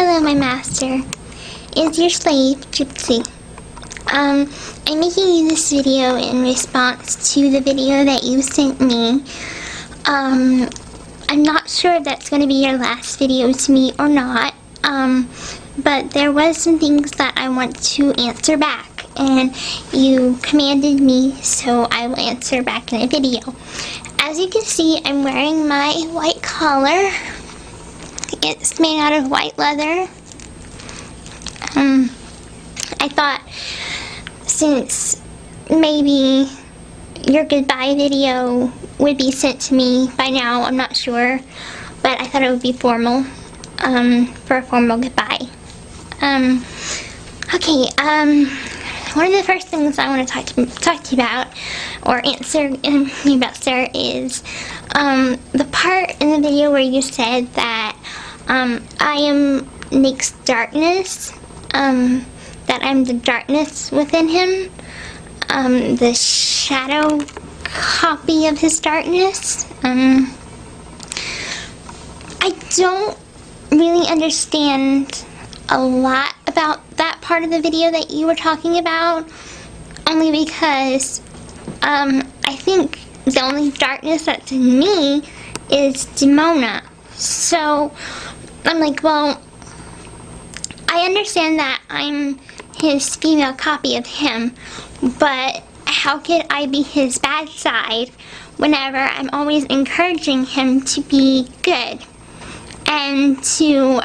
Hello, my master. Is your slave, Gypsy. I'm making you this video in response to the video that you sent me. I'm not sure if that's going to be your last video to me or not, but there was some things that I want to answer back, and you commanded me, so I will answer back in a video. As you can see, I'm wearing my white collar. It's made out of white leather. I thought, since maybe your goodbye video would be sent to me by now, I'm not sure, but I thought it would be formal, for a formal goodbye. Okay, one of the first things I want to talk to you about, or answer you about, sir, is the part in the video where you said that I am Nick's darkness, that I'm the darkness within him, the shadow copy of his darkness. I don't really understand a lot about that part of the video that you were talking about, only because I think the only darkness that's in me is Demona. So I'm like, well, I understand that I'm his female copy of him, but how could I be his bad side whenever I'm always encouraging him to be good and to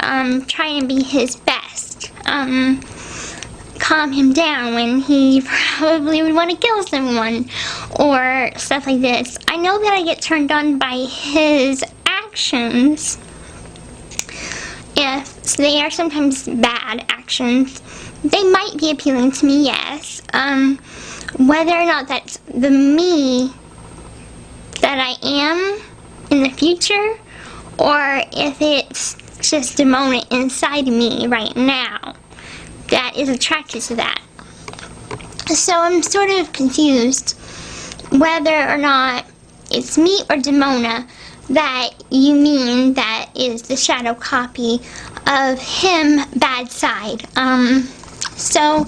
try and be his best, calm him down when he probably would want to kill someone or stuff like this. I know that I get turned on by his actions, if they are sometimes bad actions. They might be appealing to me, yes. Whether or not that's the me that I am in the future, or if it's just a moment inside me right now that is attracted to that. So I'm sort of confused whether or not it's me or Demona that you mean that is the shadow copy of him bad side. So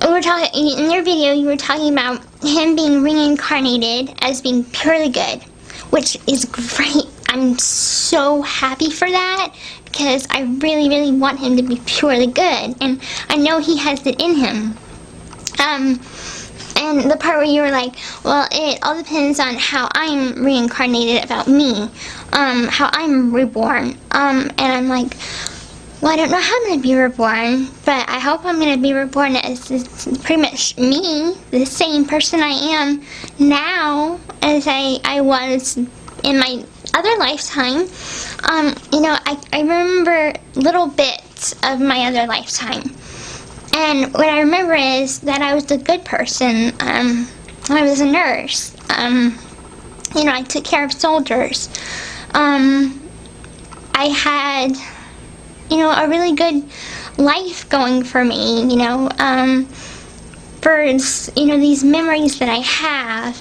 we're talking in your video, you were talking about him being reincarnated as being purely good, which is great. I'm so happy for that, because I really, really want him to be purely good, and I know he has it in him. And the part where you were like, well, it all depends on how I'm reincarnated about me, how I'm reborn. And I'm like, well, I don't know how I'm going to be reborn, but I hope I'm going to be reborn as pretty much me, the same person I am now as I was in my other lifetime. You know, I remember little bits of my other lifetime. And what I remember is that I was a good person. I was a nurse. You know, I took care of soldiers. I had, you know, a really good life going for me, you know. For, you know, these memories that I have,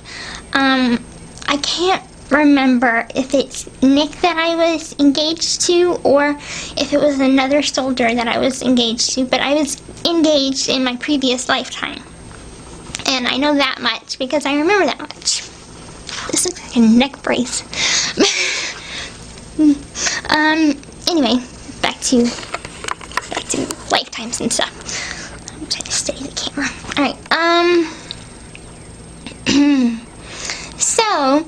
I can't remember if it's Nick that I was engaged to or if it was another soldier that I was engaged to, but I was engaged in my previous lifetime, and I know that much because I remember that much. This looks like a neck brace. Anyway, back to lifetimes and stuff. I'm trying to steady the camera. Alright, so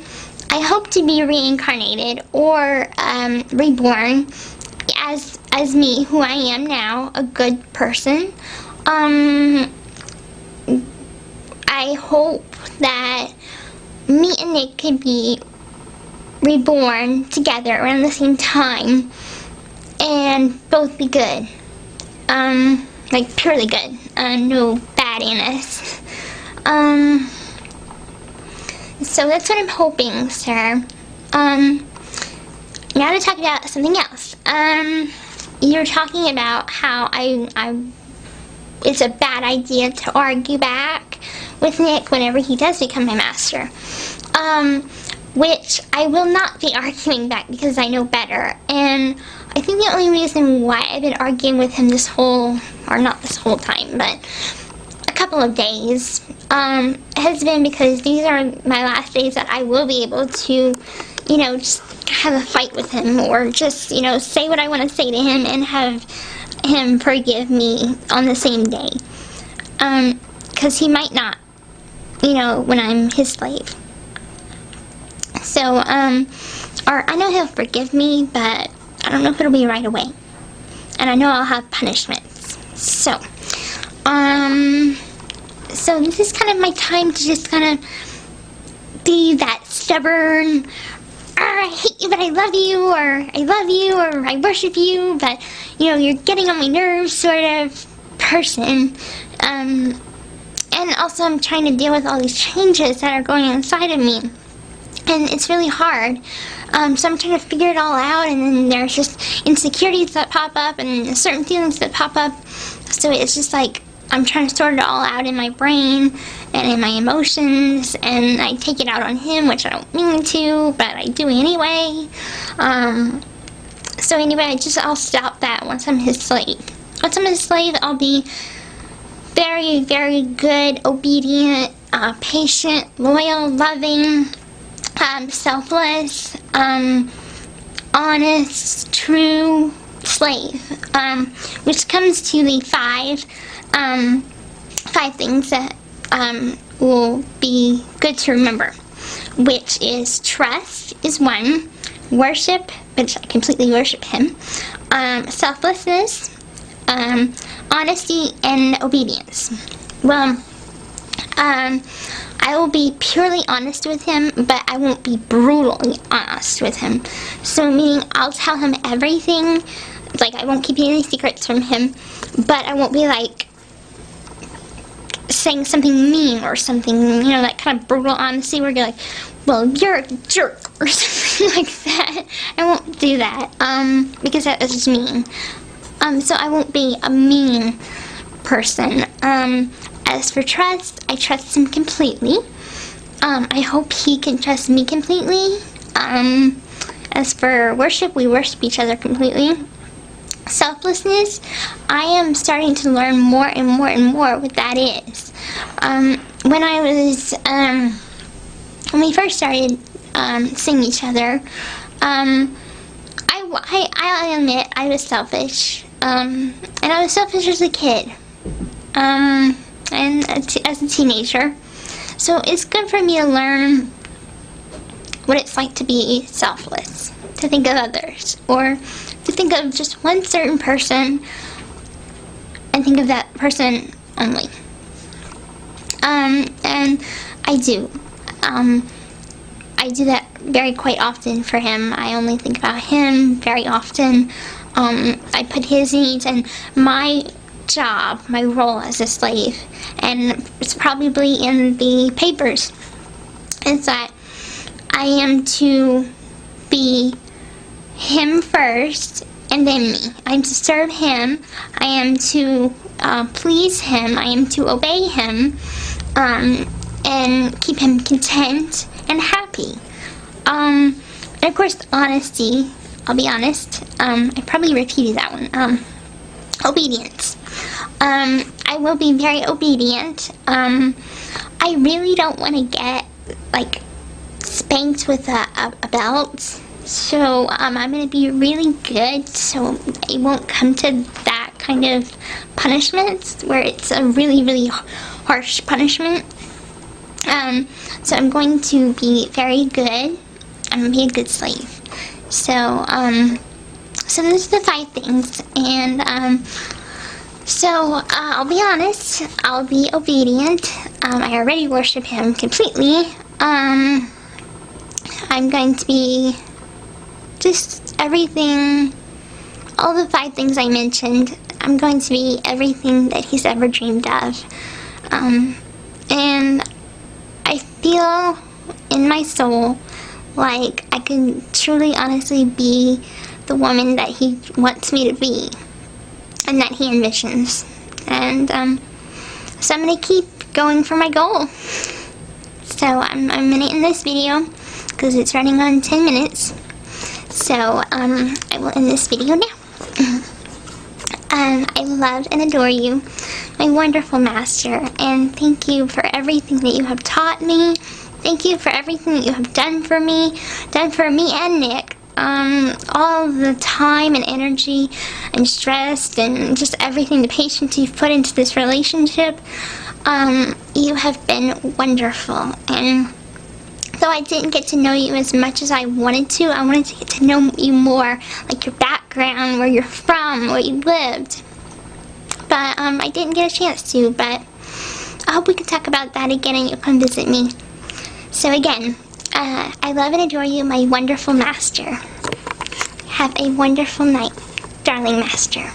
I hope to be reincarnated or reborn as me, who I am now, a good person. I hope that me and Nick could be reborn together around the same time and both be good. Like purely good. No bad in us. So that's what I'm hoping, sir. Now to talk about something else. You're talking about how it's a bad idea to argue back with Nick whenever he does become my master. which I will not be arguing back because I know better. And I think the only reason why I've been arguing with him this whole, or not this whole time, but a couple of days, has been because these are my last days that I will be able to, you know, just have a fight with him, or just, you know, say what I want to say to him and have him forgive me on the same day. Because he might not, you know, when I'm his slave. So, or I know he'll forgive me, but I don't know if it'll be right away. And I know I'll have punishments. So, so this is kind of my time to just kind of be that stubborn, I hate you but I love you, or I love you, or I worship you, but, you know, you're getting on my nerves sort of person. And also I'm trying to deal with all these changes that are going on inside of me. And it's really hard. So I'm trying to figure it all out, and then there's just insecurities that pop up and certain feelings that pop up. So it's just like I'm trying to sort it all out in my brain and in my emotions, and I take it out on him, which I don't mean to, but I do anyway. So anyway, I'll stop that once I'm his slave. Once I'm his slave, I'll be very, very good, obedient, patient, loyal, loving, selfless, honest, true slave, which comes to the five things that will be good to remember, which is trust is one, worship, which I completely worship him, selflessness, honesty, and obedience. Well, I will be purely honest with him, but I won't be brutally honest with him. So meaning I'll tell him everything, like I won't keep any secrets from him, but I won't be like saying something mean or something, you know, that kind of brutal honesty where you're like, well, you're a jerk or something like that. I won't do that, because that is just mean. So I won't be a mean person. As for trust, I trust him completely. I hope he can trust me completely. As for worship, we worship each other completely. Selflessness, I am starting to learn more and more and more what that is. When we first started seeing each other, I'll admit I was selfish. And I was selfish as a kid. And as a teenager. So it's good for me to learn what it's like to be selfless, to think of others, or to think of just one certain person and think of that person only. And I do. I do that very quite often for him. I only think about him very often. I put his needs and my job, my role as a slave, and it's probably in the papers, is that I am to be him first and then me. I'm to serve him. I am to please him. I am to obey him, and keep him content and happy. And of course, honesty. I'll be honest. I probably repeated that one. Obedience. I will be very obedient. I really don't want to get, like, spanked with a belt. So, I'm going to be really good so it won't come to that kind of punishment where it's a really, really harsh punishment. So I'm going to be very good. I'm going to be a good slave. So, so those are the 5 things, and, I'll be honest, I'll be obedient. I already worship him completely. I'm going to be just everything, all the 5 things I mentioned. I'm going to be everything that he's ever dreamed of. And I feel in my soul like I can truly, honestly be the woman that he wants me to be and that he envisions. And so I'm going to keep going for my goal. So I'm going to end this video. because it's running on 10 minutes. So, I will end this video now. I love and adore you, my wonderful master, and thank you for everything that you have taught me. Thank you for everything that you have done for me and Nick. All the time and energy and stress and just everything, the patience you've put into this relationship. You have been wonderful, and though I didn't get to know you as much as I wanted to get to know you more, like your background, where you're from, where you lived. But I didn't get a chance to, but I hope we can talk about that again and you'll come visit me. So again, I love and adore you, my wonderful master. Have a wonderful night, darling master.